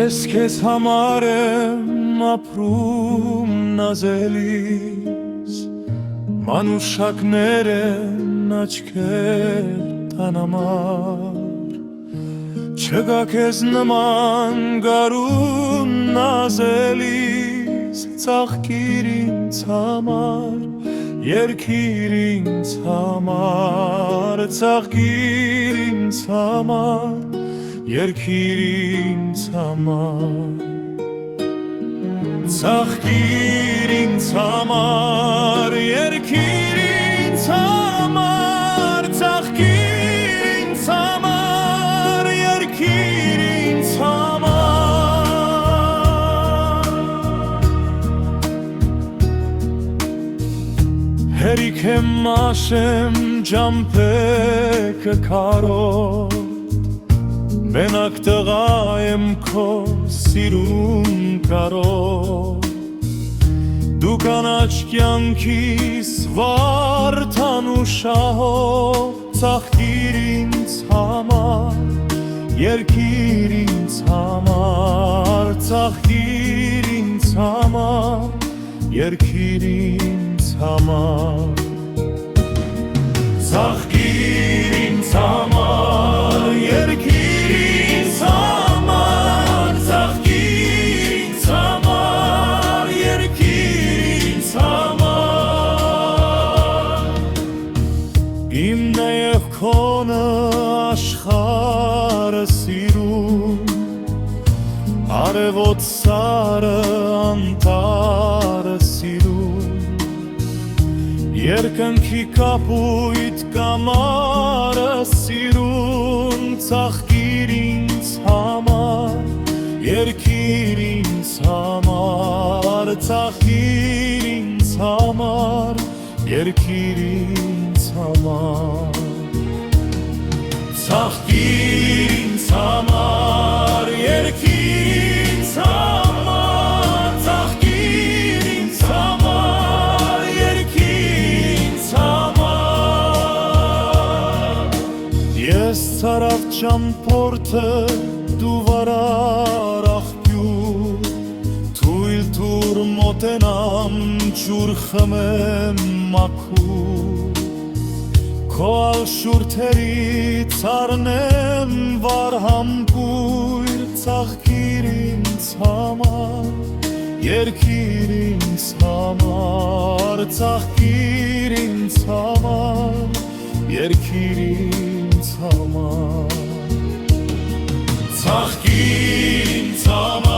Ես քեզ համար եմ ապրում նազելիս, մանուշակներ են աչքեր տան համար, չգա քեզ նման գարուն նազելիս, ծաղկիր ինձ համար, երգիր ինձ համար, ծաղկիր ինձ համար, երգիր ինձ համար, ծաղկիր ինձ համար, երգիր ինձ համար, ծաղկիր ինձ համար, երգիր ինձ համար։ Հերիք եմ աշեմ ջամփեքը քարով, մենակ տղա եմ քո սիրուն կարով, դու կանաչ կյանքիս վարդան ու շահով, ծաղկիր ինձ համար, երգիր ինձ համար, ծաղկիր ինձ համար, երգիր ինձ համար, ծաղկիր ինձ համար, երգիր իմ նաև քոնը աշխարհը սիրում, արևոտ սարը անտառը սիրում, երկնքի կապույտ կամարը սիրում, ծաղկիր ինձ համար, երգիր ինձ համար, ծաղկիր ինձ համար, երգիր ինձ համար, ծաղկիր ինձ համար, երգիր ինձ համար, ծաղկիր ինձ համար, երգիր ինձ համար։ Ես ցարավ ճամփորդը դու վարար աղբյուր, թույլ տուր մոտենամ ջուր խմեմ մաքուր, քո ալշուրթերից առնեմ վար համբույր, ծաղկիր ինձ համար, երգիր ինձ համար, ծաղկիր ինձ համար, երգիր ինձ համար, ծաղկիր ինձ համար